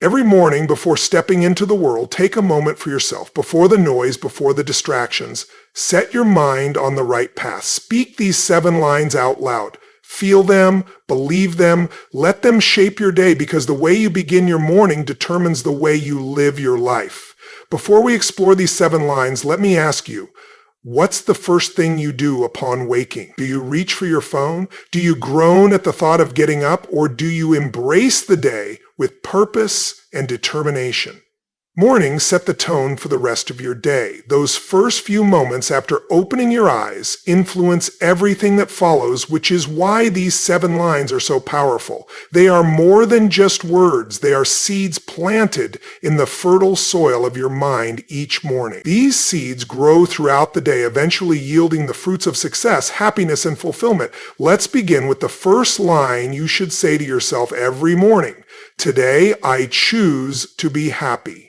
Every morning before stepping into the world, take a moment for yourself. Before the noise, before the distractions, set your mind on the right path. Speak these 7 lines out loud. Feel them, believe them, let them shape your day, because the way you begin your morning determines the way you live your life. Before we explore these 7 lines, let me ask you, what's the first thing you do upon waking? Do you reach for your phone? Do you groan at the thought of getting up? Or do you embrace the day with purpose and determination? Mornings set the tone for the rest of your day. Those first few moments after opening your eyes influence everything that follows, which is why these 7 lines are so powerful. They are more than just words. They are seeds planted in the fertile soil of your mind each morning. These seeds grow throughout the day, eventually yielding the fruits of success, happiness, and fulfillment. Let's begin with the first line you should say to yourself every morning. Today, I choose to be happy.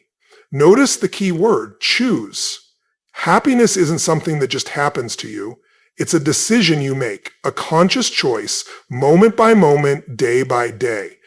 Notice the key word, choose. Happiness isn't something that just happens to you. It's a decision you make, a conscious choice, moment by moment, day by day.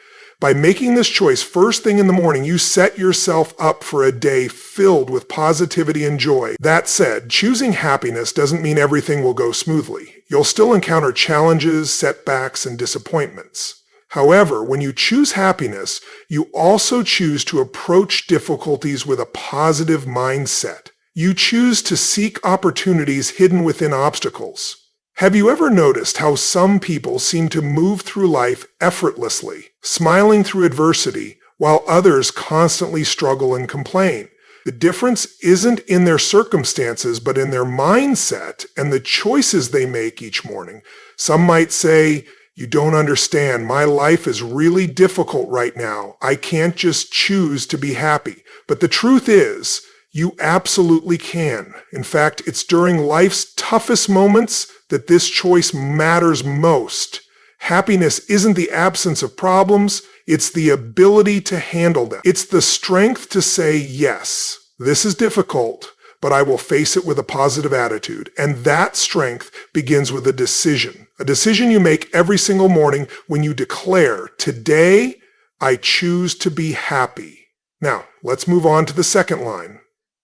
By making this choice first thing in the morning, you set yourself up for a day filled with positivity and joy. That said, choosing happiness doesn't mean everything will go smoothly. You'll still encounter challenges, setbacks, and disappointments. However, when you choose happiness, you also choose to approach difficulties with a positive mindset. You choose to seek opportunities hidden within obstacles. Have you ever noticed how some people seem to move through life effortlessly, smiling through adversity, while others constantly struggle and complain? The difference isn't in their circumstances, but in their mindset and the choices they make each morning. Some might say, "You don't understand. My life is really difficult right now. I can't just choose to be happy." But the truth is, you absolutely can. In fact, it's during life's toughest moments that this choice matters most. Happiness isn't the absence of problems. It's the ability to handle them. It's the strength to say, yes, this is difficult, but I will face it with a positive attitude. And that strength begins with a decision you make every single morning when you declare, today I choose to be happy. Now, let's move on to the second line.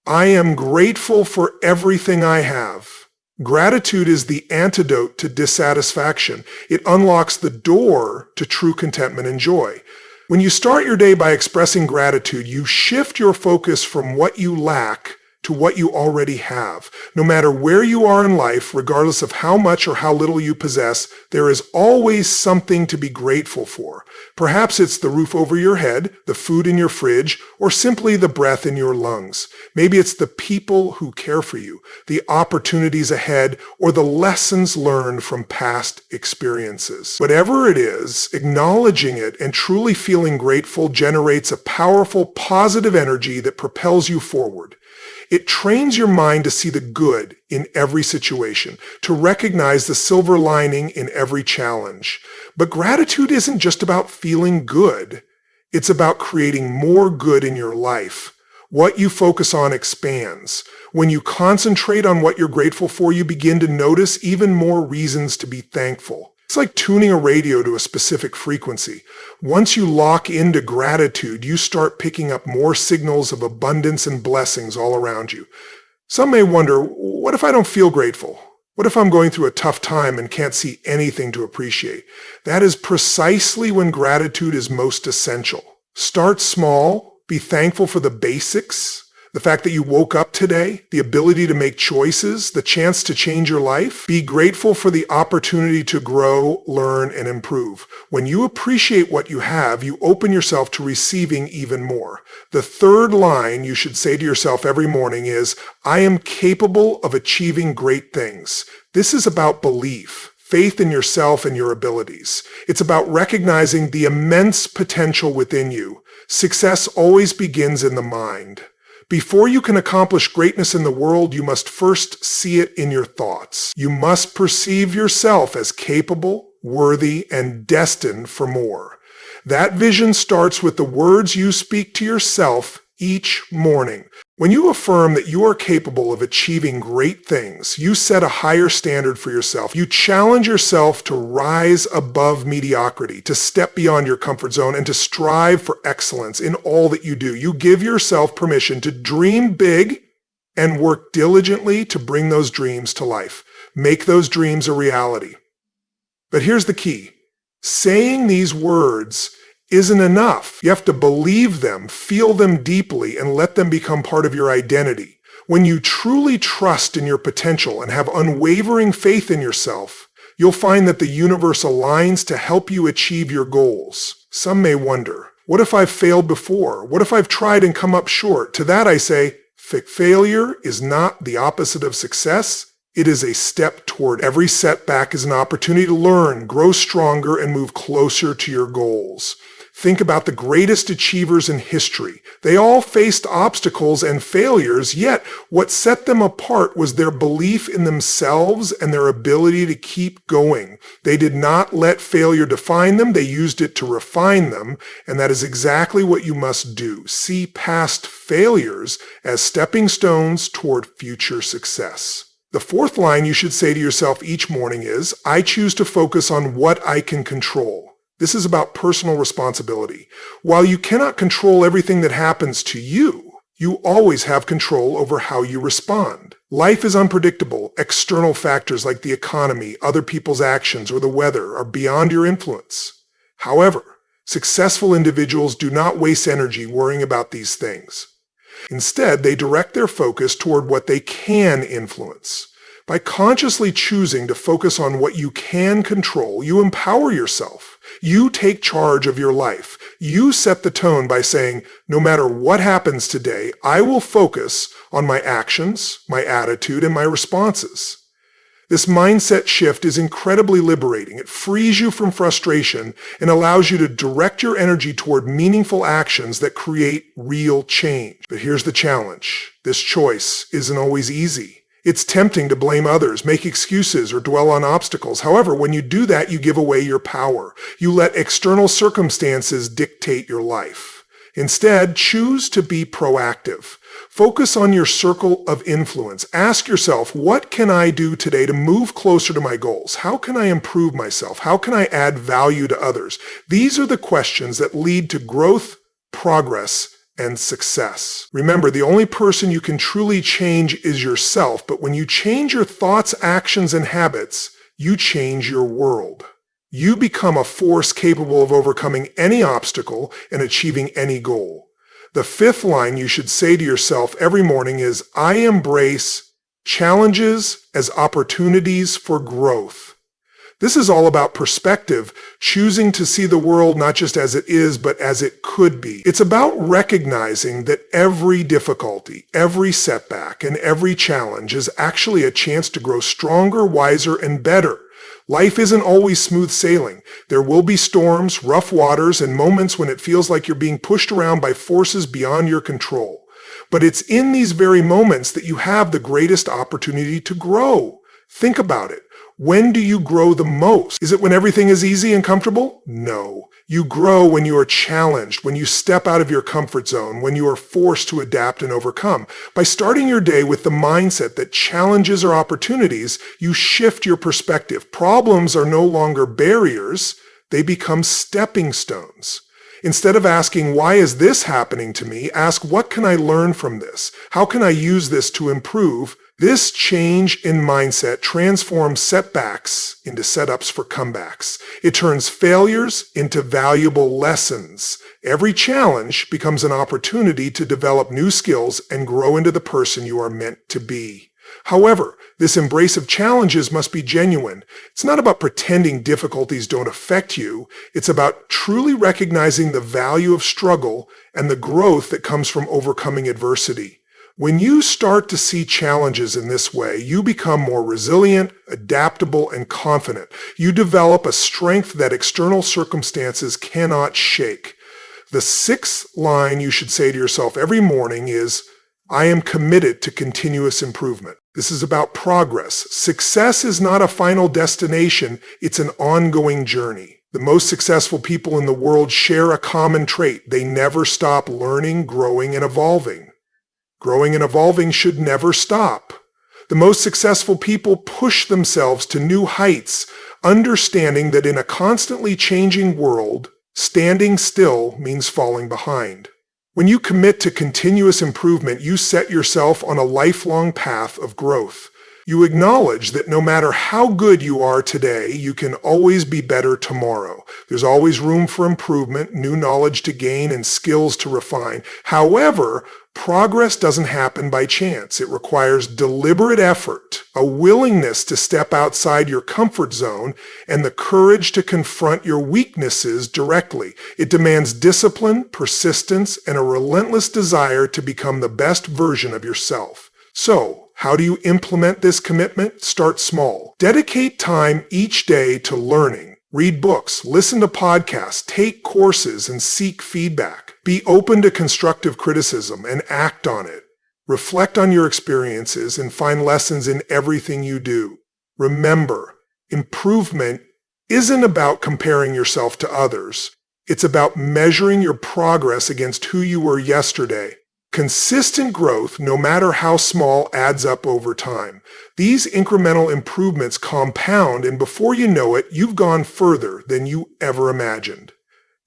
I am grateful for everything I have. Gratitude is the antidote to dissatisfaction. It unlocks the door to true contentment and joy. When you start your day by expressing gratitude, you shift your focus from what you lack to what you already have. No matter where you are in life, regardless of how much or how little you possess, there is always something to be grateful for. Perhaps it's the roof over your head, the food in your fridge, or simply the breath in your lungs. Maybe it's the people who care for you, the opportunities ahead, or the lessons learned from past experiences. Whatever it is, acknowledging it and truly feeling grateful generates a powerful, positive energy that propels you forward. It trains your mind to see the good in every situation, to recognize the silver lining in every challenge. But gratitude isn't just about feeling good. It's about creating more good in your life. What you focus on expands. When you concentrate on what you're grateful for, you begin to notice even more reasons to be thankful. It's like tuning a radio to a specific frequency. Once you lock into gratitude, you start picking up more signals of abundance and blessings all around you. Some may wonder, what if I don't feel grateful? What if I'm going through a tough time and can't see anything to appreciate? That is precisely when gratitude is most essential. Start small, be thankful for the basics. The fact that you woke up today, the ability to make choices, the chance to change your life. Be grateful for the opportunity to grow, learn, and improve. When you appreciate what you have, you open yourself to receiving even more. The third line you should say to yourself every morning is, I am capable of achieving great things. This is about belief, faith in yourself and your abilities. It's about recognizing the immense potential within you. Success always begins in the mind. Before you can accomplish greatness in the world, you must first see it in your thoughts. You must perceive yourself as capable, worthy, and destined for more. That vision starts with the words you speak to yourself each morning. When you affirm that you are capable of achieving great things, you set a higher standard for yourself. You challenge yourself to rise above mediocrity, to step beyond your comfort zone, and to strive for excellence in all that you do. You give yourself permission to dream big and work diligently to bring those dreams to life. Make those dreams a reality. But here's the key. Saying these words isn't enough. You have to believe them, feel them deeply, and let them become part of your identity. When you truly trust in your potential and have unwavering faith in yourself, you'll find that the universe aligns to help you achieve your goals. Some may wonder, what if I've failed before? What if I've tried and come up short? To that I say, failure is not the opposite of success. It is a step toward. Every setback is an opportunity to learn, grow stronger, and move closer to your goals. Think about the greatest achievers in history. They all faced obstacles and failures, yet what set them apart was their belief in themselves and their ability to keep going. They did not let failure define them. They used it to refine them, and that is exactly what you must do. See past failures as stepping stones toward future success. The fourth line you should say to yourself each morning is, I choose to focus on what I can control. This is about personal responsibility. While you cannot control everything that happens to you, you always have control over how you respond. Life is unpredictable. External factors like the economy, other people's actions, or the weather are beyond your influence. However, successful individuals do not waste energy worrying about these things. Instead, they direct their focus toward what they can influence. By consciously choosing to focus on what you can control, you empower yourself. You take charge of your life. You set the tone by saying, no matter what happens today, I will focus on my actions, my attitude, and my responses. This mindset shift is incredibly liberating. It frees you from frustration and allows you to direct your energy toward meaningful actions that create real change. But here's the challenge. This choice isn't always easy. It's tempting to blame others, make excuses, or dwell on obstacles. However, when you do that, you give away your power. You let external circumstances dictate your life. Instead, choose to be proactive. Focus on your circle of influence. Ask yourself, what can I do today to move closer to my goals? How can I improve myself? How can I add value to others? These are the questions that lead to growth, progress, and success. Remember, the only person you can truly change is yourself, but when you change your thoughts, actions, and habits, you change your world. You become a force capable of overcoming any obstacle and achieving any goal. The fifth line you should say to yourself every morning is, I embrace challenges as opportunities for growth. This is all about perspective, choosing to see the world not just as it is, but as it could be. It's about recognizing that every difficulty, every setback, and every challenge is actually a chance to grow stronger, wiser, and better. Life isn't always smooth sailing. There will be storms, rough waters, and moments when it feels like you're being pushed around by forces beyond your control. But it's in these very moments that you have the greatest opportunity to grow. Think about it. When do you grow the most? Is it when everything is easy and comfortable? No. You grow when you are challenged, when you step out of your comfort zone, when you are forced to adapt and overcome. By starting your day with the mindset that challenges are opportunities, you shift your perspective. Problems are no longer barriers, they become stepping stones. Instead of asking, why is this happening to me? Ask, what can I learn from this? How can I use this to improve? This change in mindset transforms setbacks into setups for comebacks. It turns failures into valuable lessons. Every challenge becomes an opportunity to develop new skills and grow into the person you are meant to be. However, this embrace of challenges must be genuine. It's not about pretending difficulties don't affect you. It's about truly recognizing the value of struggle and the growth that comes from overcoming adversity. When you start to see challenges in this way, you become more resilient, adaptable, and confident. You develop a strength that external circumstances cannot shake. The sixth line you should say to yourself every morning is, I am committed to continuous improvement. This is about progress. Success is not a final destination, it's an ongoing journey. The most successful people in the world share a common trait. They never stop learning, growing, and evolving. Growing and evolving should never stop. The most successful people push themselves to new heights, understanding that in a constantly changing world, standing still means falling behind. When you commit to continuous improvement, you set yourself on a lifelong path of growth. You acknowledge that no matter how good you are today, you can always be better tomorrow. There's always room for improvement, new knowledge to gain, and skills to refine. However, progress doesn't happen by chance. It requires deliberate effort, a willingness to step outside your comfort zone, and the courage to confront your weaknesses directly. It demands discipline, persistence, and a relentless desire to become the best version of yourself. So, how do you implement this commitment? Start small. Dedicate time each day to learning. Read books, listen to podcasts, take courses, and seek feedback. Be open to constructive criticism and act on it. Reflect on your experiences and find lessons in everything you do. Remember, improvement isn't about comparing yourself to others. It's about measuring your progress against who you were yesterday. Consistent growth, no matter how small, adds up over time. These incremental improvements compound, and before you know it, you've gone further than you ever imagined.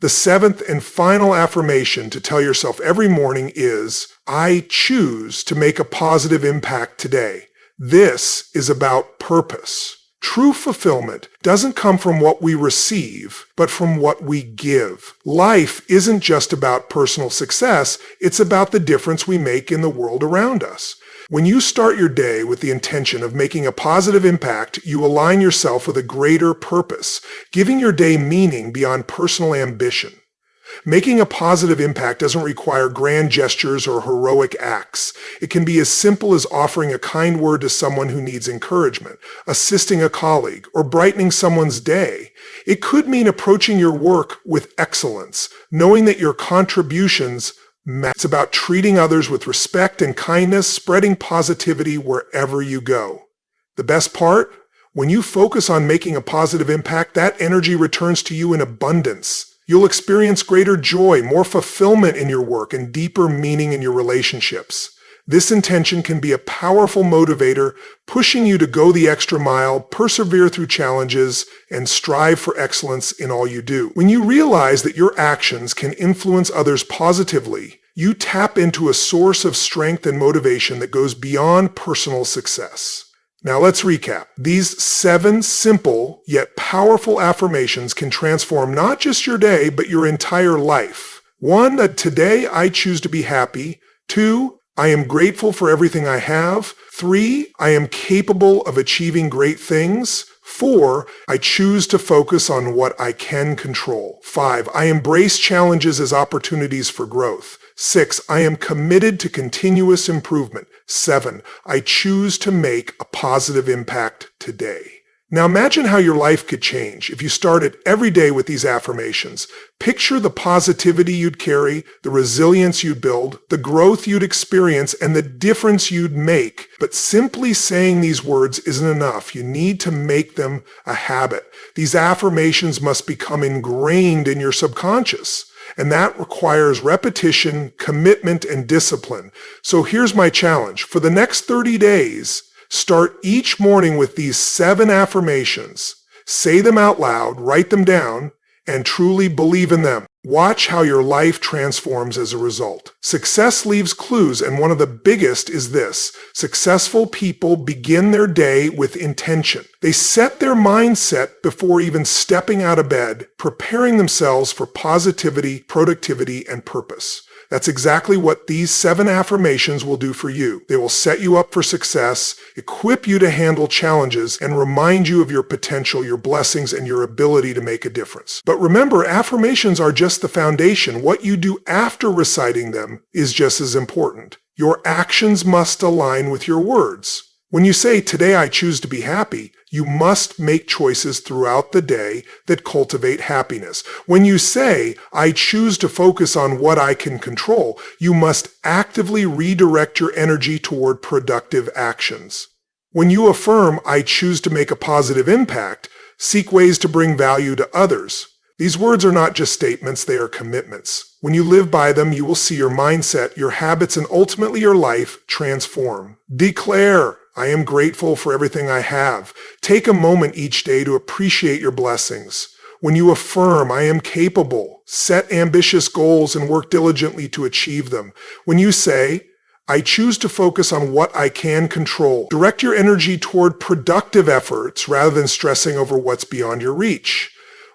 The seventh and final affirmation to tell yourself every morning is, I choose to make a positive impact today. This is about purpose. True fulfillment doesn't come from what we receive, but from what we give. Life isn't just about personal success, it's about the difference we make in the world around us. When you start your day with the intention of making a positive impact, you align yourself with a greater purpose, giving your day meaning beyond personal ambition. Making a positive impact doesn't require grand gestures or heroic acts. It can be as simple as offering a kind word to someone who needs encouragement, assisting a colleague, or brightening someone's day. It could mean approaching your work with excellence, knowing that your contributions matter. It's about treating others with respect and kindness, spreading positivity wherever you go. The best part? When you focus on making a positive impact, that energy returns to you in abundance. You'll experience greater joy, more fulfillment in your work, and deeper meaning in your relationships. This intention can be a powerful motivator, pushing you to go the extra mile, persevere through challenges, and strive for excellence in all you do. When you realize that your actions can influence others positively, you tap into a source of strength and motivation that goes beyond personal success. Now let's recap. These 7 simple yet powerful affirmations can transform not just your day, but your entire life. 1, that today I choose to be happy. 2, I am grateful for everything I have. 3, I am capable of achieving great things. 4, I choose to focus on what I can control. 5, I embrace challenges as opportunities for growth. 6, I am committed to continuous improvement. 7, I choose to make a positive impact today. Now imagine how your life could change if you started every day with these affirmations. Picture the positivity you'd carry, the resilience you'd build, the growth you'd experience, and the difference you'd make. But simply saying these words isn't enough. You need to make them a habit. These affirmations must become ingrained in your subconscious. And that requires repetition, commitment, and discipline. So here's my challenge. For the next 30 days, start each morning with these 7 affirmations. Say them out loud, write them down, and truly believe in them. Watch how your life transforms as a result. Success leaves clues, and one of the biggest is this. Successful people begin their day with intention. They set their mindset before even stepping out of bed, preparing themselves for positivity, productivity, and purpose. That's exactly what these 7 affirmations will do for you. They will set you up for success, equip you to handle challenges, and remind you of your potential, your blessings, and your ability to make a difference. But remember, affirmations are just the foundation. What you do after reciting them is just as important. Your actions must align with your words. When you say, today I choose to be happy, you must make choices throughout the day that cultivate happiness. When you say, I choose to focus on what I can control, you must actively redirect your energy toward productive actions. When you affirm, I choose to make a positive impact, seek ways to bring value to others. These words are not just statements, they are commitments. When you live by them, you will see your mindset, your habits, and ultimately your life transform. Declare, I am grateful for everything I have. Take a moment each day to appreciate your blessings. When you affirm, I am capable, set ambitious goals and work diligently to achieve them. When you say, I choose to focus on what I can control. Direct your energy toward productive efforts rather than stressing over what's beyond your reach.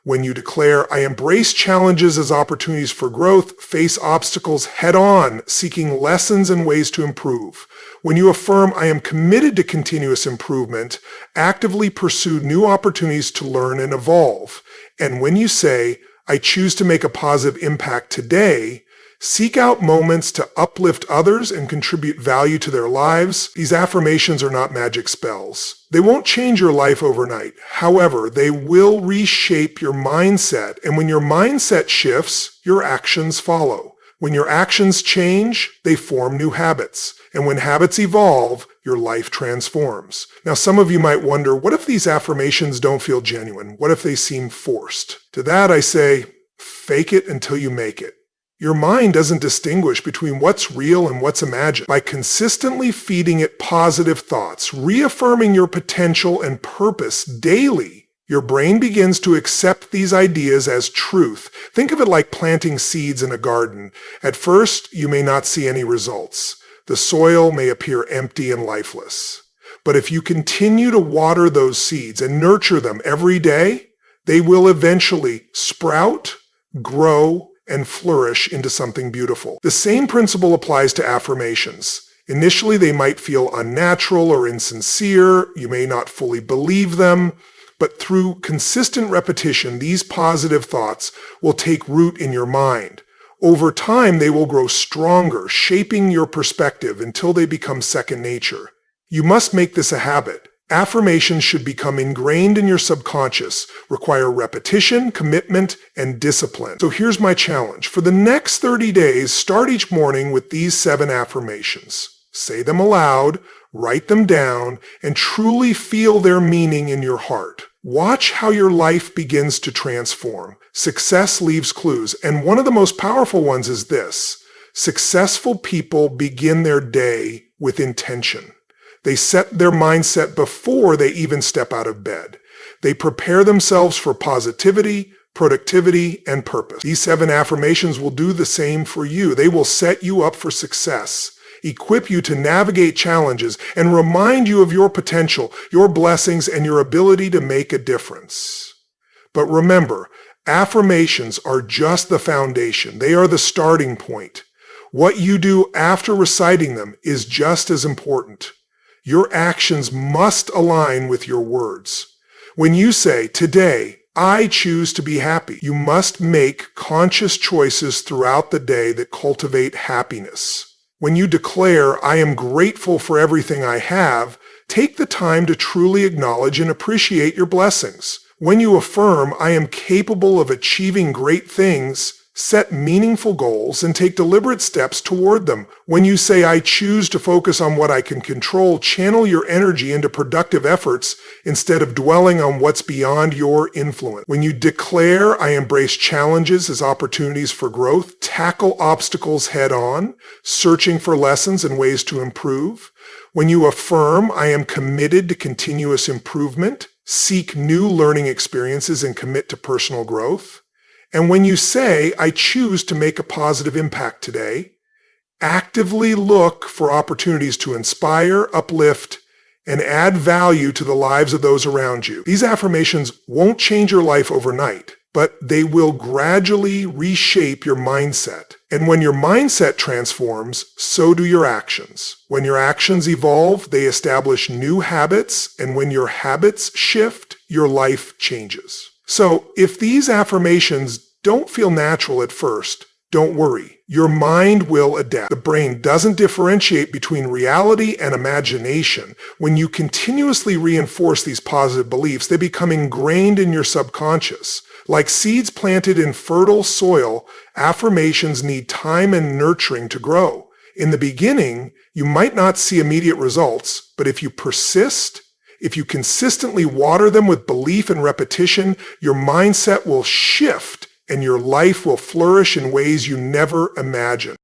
When you declare, I embrace challenges as opportunities for growth, face obstacles head on, seeking lessons and ways to improve. When you affirm, I am committed to continuous improvement, actively pursue new opportunities to learn and evolve. And when you say, I choose to make a positive impact today, seek out moments to uplift others and contribute value to their lives. These affirmations are not magic spells. They won't change your life overnight. However, they will reshape your mindset. And when your mindset shifts, your actions follow. When your actions change, they form new habits. And when habits evolve, your life transforms. Now, some of you might wonder, what if these affirmations don't feel genuine? What if they seem forced? To that, I say, fake it until you make it. Your mind doesn't distinguish between what's real and what's imagined. By consistently feeding it positive thoughts, reaffirming your potential and purpose daily, your brain begins to accept these ideas as truth. Think of it like planting seeds in a garden. At first, you may not see any results. The soil may appear empty and lifeless. But if you continue to water those seeds and nurture them every day, they will eventually sprout, grow, and flourish into something beautiful. The same principle applies to affirmations. Initially, they might feel unnatural or insincere. You may not fully believe them, but through consistent repetition, these positive thoughts will take root in your mind. Over time, they will grow stronger, shaping your perspective until they become second nature. You must make this a habit. Affirmations should become ingrained in your subconscious, require repetition, commitment, and discipline. So here's my challenge. For the next 30 days, start each morning with these 7 affirmations. Say them aloud, write them down, and truly feel their meaning in your heart. Watch how your life begins to transform. Success leaves clues, and one of the most powerful ones is this. Successful people begin their day with intention. They set their mindset before they even step out of bed. They prepare themselves for positivity, productivity, and purpose. These 7 affirmations will do the same for you. They will set you up for success, equip you to navigate challenges, and remind you of your potential, your blessings, and your ability to make a difference. But remember, affirmations are just the foundation. They are the starting point. What you do after reciting them is just as important. Your actions must align with your words. When you say, today, I choose to be happy, you must make conscious choices throughout the day that cultivate happiness. When you declare, I am grateful for everything I have, take the time to truly acknowledge and appreciate your blessings. When you affirm, I am capable of achieving great things, set meaningful goals and take deliberate steps toward them. When you say, I choose to focus on what I can control, channel your energy into productive efforts instead of dwelling on what's beyond your influence. When you declare, I embrace challenges as opportunities for growth, tackle obstacles head on, searching for lessons and ways to improve. When you affirm, I am committed to continuous improvement, seek new learning experiences and commit to personal growth. And when you say, I choose to make a positive impact today, actively look for opportunities to inspire, uplift, and add value to the lives of those around you. These affirmations won't change your life overnight, but they will gradually reshape your mindset. And when your mindset transforms, so do your actions. When your actions evolve, they establish new habits, and when your habits shift, your life changes. So if these affirmations don't feel natural at first, don't worry. Your mind will adapt. The brain doesn't differentiate between reality and imagination. When you continuously reinforce these positive beliefs, they become ingrained in your subconscious. Like seeds planted in fertile soil, affirmations need time and nurturing to grow. In the beginning, you might not see immediate results, but if you persist, if you consistently water them with belief and repetition, your mindset will shift and your life will flourish in ways you never imagined.